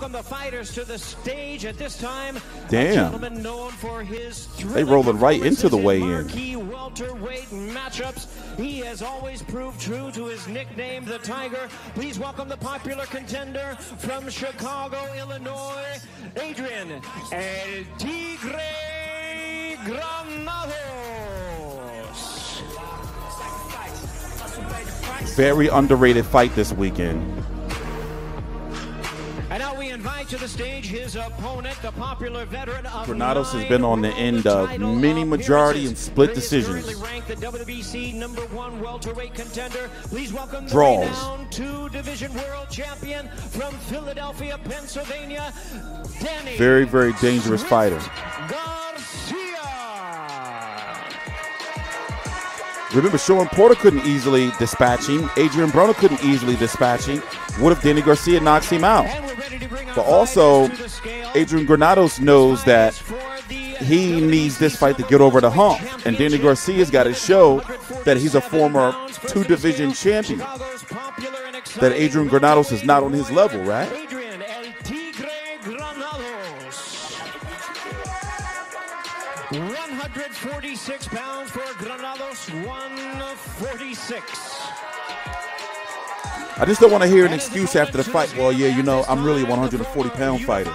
welcome the fighters to the stage at this time. Damn. A gentleman known for his They rolling right into the weigh-in. marquee welterweight matchups. He has always proved true to his nickname, the Tiger. Please welcome the popular contender from Chicago, Illinois, Adrian El Tigre Granados. Very underrated fight this weekend. And now we invite to the stage his opponent, the popular veteran of Granados has been on the end of many majority and split decisions. Ranked the WBC #1 welterweight contender. Please welcome the Draws. renowned two-division world champion from Philadelphia, Pennsylvania, Danny. Very, very dangerous fighter. Garcia. Remember, Sean Porter couldn't easily dispatch him. Adrian Granados couldn't easily dispatch him. What if Danny Garcia knocks him out? But also, Adrian Granados knows that he needs this fight to get over the hump. And Danny Garcia's got to show that he's a former two-division champion. That Adrian Granados is not on his level, right? Adrian El Tigre Granados. 146 pounds for Granados, 146. I just don't want to hear an excuse after the fight. Well, yeah, you know, I'm really a 140-pound fighter.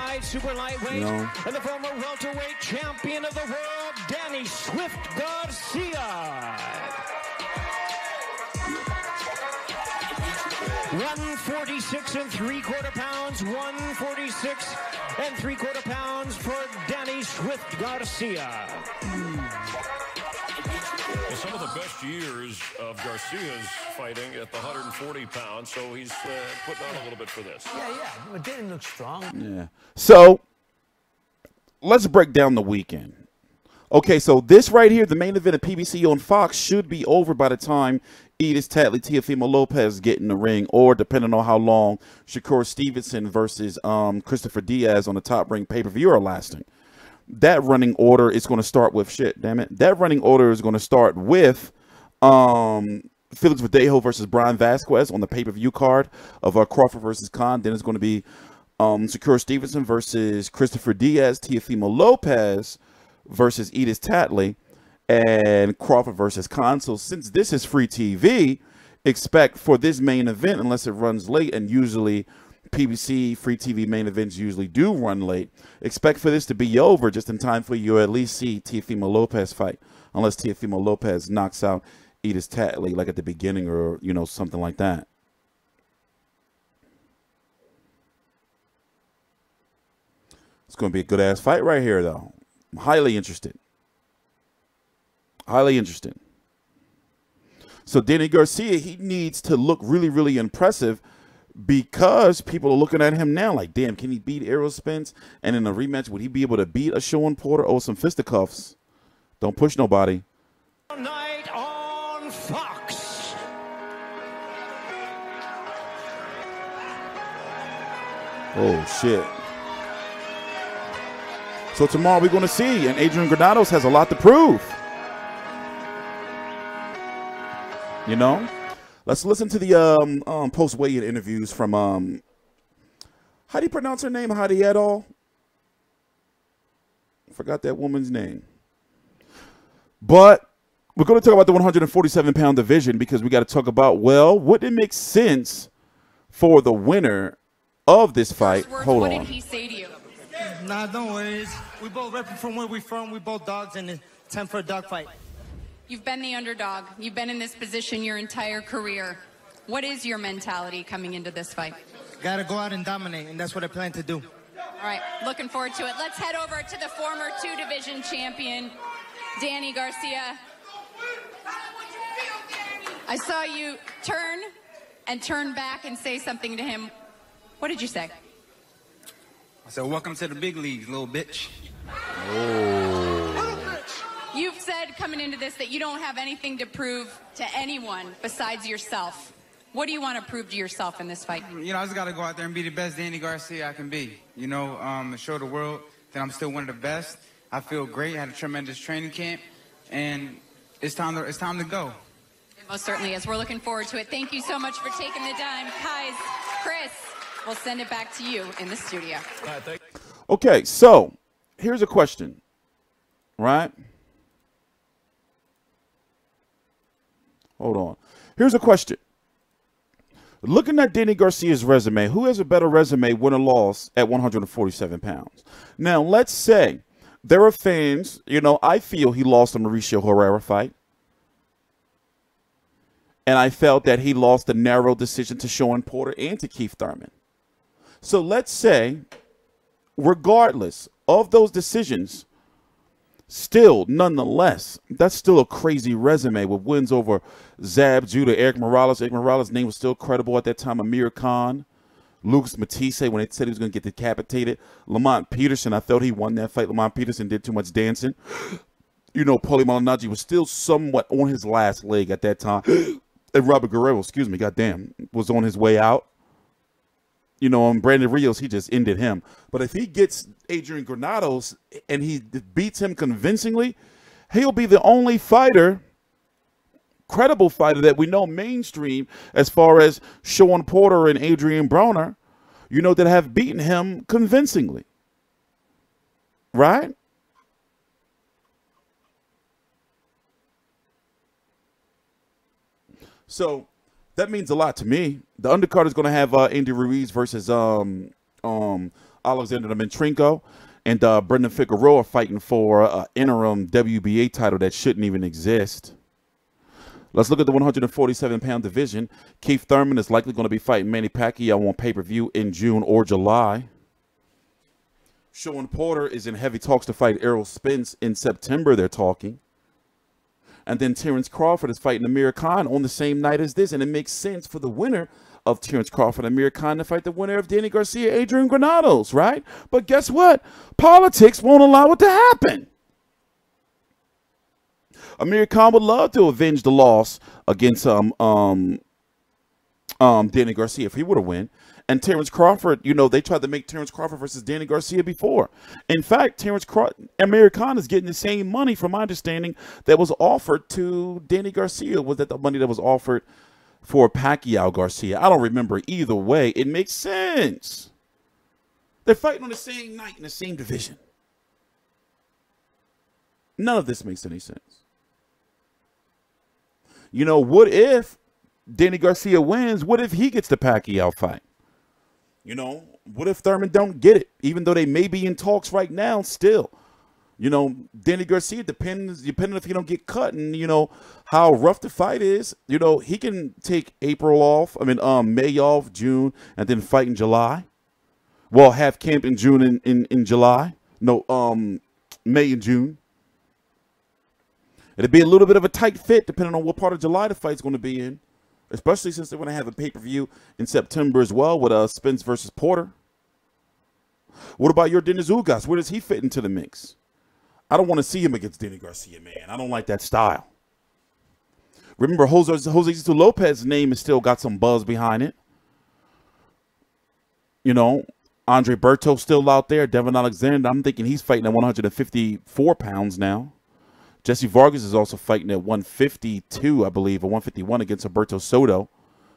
You know? And the former welterweight champion of the world, Danny Swift Garcia. 146 3/4 pounds, 146 3/4 pounds for Danny Swift Garcia. Some of the best years of Garcia's fighting at the 140 pounds, so he's putting on a little bit for this. Yeah. It didn't look strong. Yeah. So, let's break down the weekend. Okay, so this right here, the main event of PBC on Fox, should be over by the time Edis Tatley, Teofimo Lopez get in the ring, or depending on how long Shakur Stevenson versus Christopher Diaz on the Top Ring pay-per-view are lasting. That running order is going to start with That running order is going to start with Felix Verdejo versus Brian Vasquez on the pay-per-view card of Crawford versus Khan. Then it's going to be Shakur Stevenson versus Christopher Diaz, Teofimo Lopez versus Edis Tatley, and Crawford versus Khan. So since this is free TV, expect for this main event, unless it runs late, and usually PBC free TV main events usually do run late, expect for this to be over just in time for you to at least see Teofimo Lopez fight, unless Teofimo Lopez knocks out Edis Tatley like at the beginning, or, you know, something like that. It's going to be a good-ass fight right here, though. I'm highly interested. Highly interested. So Danny Garcia, he needs to look really, really impressive, because people are looking at him now like, damn, can he beat Errol Spence? And in a rematch, would he be able to beat a Sean Porter or some fisticuffs? Don't push nobody. Tonight on Fox. Oh, shit. So tomorrow we're going to see, and Adrian Granados has a lot to prove. You know? Let's listen to the post-weigh-in interviews from, how do you pronounce her name? Hadi Edall? Forgot that woman's name. But we're going to talk about the 147-pound division, because we got to talk about, well, wouldn't it make sense for the winner of this fight? Hold on. What did he say to you? Nah, don't worry. We both rep from where we from. We both dogs, and it's time for a dog fight. You've been the underdog. You've been in this position your entire career. What is your mentality coming into this fight? Gotta go out and dominate, and that's what I plan to do. All right, looking forward to it. Let's head over to the former two-division champion, Danny Garcia. I saw you turn back and say something to him. What did you say? I said, welcome to the big leagues, little bitch. Oh. You've said coming into this that you don't have anything to prove to anyone besides yourself. What do you want to prove to yourself in this fight? You know, I just got to go out there and be the best Danny Garcia I can be. You know, and show the world that I'm still one of the best. I feel great. I had a tremendous training camp, and it's time to go. It most certainly is. We're looking forward to it. Thank you so much for taking the time. Guys, Chris, we'll send it back to you in the studio. Okay, so here's a question, right? Hold on. Here's a question. Looking at Danny Garcia's resume, who has a better resume, win or loss, at 147 pounds? Now, let's say there are fans, you know, I feel he lost the Mauricio Herrera fight. And I felt that he lost a narrow decision to Shawn Porter and to Keith Thurman. So let's say, regardless of those decisions, still, nonetheless, that's still a crazy resume with wins over Zab, Judah, Eric Morales. Eric Morales' name was still credible at that time. Amir Khan, Lucas Matisse, when they said he was going to get decapitated. Lamont Peterson, I felt he won that fight. Lamont Peterson did too much dancing. You know, Paulie Malignaggi was still somewhat on his last leg at that time. And Robert Guerrero, excuse me, goddamn, was on his way out. You know, and Brandon Rios, he just ended him. But if he gets Adrian Granados and he beats him convincingly, he'll be the only fighter, credible fighter that we know mainstream as far as Shawn Porter and Adrian Broner, you know, that have beaten him convincingly. Right? So that means a lot to me. The undercard is going to have Andy Ruiz versus Alexander Dimitrenko, and Brandon Figueroa fighting for an interim WBA title that shouldn't even exist. Let's look at the 147-pound division. Keith Thurman is likely going to be fighting Manny Pacquiao on pay-per-view in June or July. Shawn Porter is in heavy talks to fight Errol Spence in September, they're talking. And then Terrence Crawford is fighting Amir Khan on the same night as this. And it makes sense for the winner of Terrence Crawford and Amir Khan to fight the winner of Danny Garcia, Adrian Granados, right? But guess what? Politics won't allow it to happen. Amir Khan would love to avenge the loss against Danny Garcia if he were to win. And Terrence Crawford, you know, they tried to make Terrence Crawford versus Danny Garcia before. In fact, Amir Khan is getting the same money, from my understanding, that was offered to Danny Garcia. Was that the money that was offered for Pacquiao Garcia? I don't remember. Either way, it makes sense. They're fighting on the same night in the same division. None of this makes any sense. You know, what if Danny Garcia wins? What if he gets the Pacquiao fight? You know, what if Thurman don't get it, even though they may be in talks right now still? You know, Danny Garcia, depending if he don't get cut and, you know, how rough the fight is, you know, he can take April off, May off, June, and then fight in July. Well, have camp in June in July. No, May and June. It'd be a little bit of a tight fit depending on what part of July the fight's going to be in. Especially since they're going to have a pay-per-view in September as well with Spence versus Porter. What about your Dennis Ugas? Where does he fit into the mix? I don't want to see him against Danny Garcia, man. I don't like that style. Remember, Jose Lopez's name has still got some buzz behind it. You know, Andre Berto's still out there. Devin Alexander, I'm thinking he's fighting at 154 pounds now. Jesse Vargas is also fighting at 152, I believe, or 151 against Alberto Soto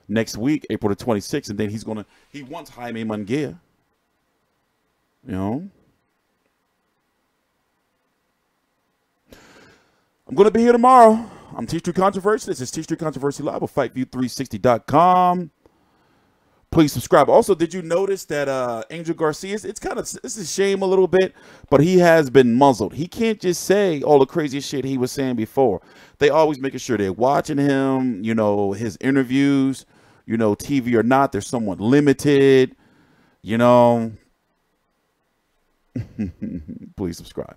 next week, April the 26th. And then he wants Jaime Munguia. You know? I'm going to be here tomorrow. I'm TstreeT Controversy. This is TstreeT Controversy Live on FightView360.com. Please subscribe. Also, did you notice that Angel Garcia, it's a shame a little bit, but he has been muzzled. He can't just say all the crazy shit he was saying before. They always making sure they're watching him, you know, his interviews, you know, TV or not, they're somewhat limited, you know. Please subscribe.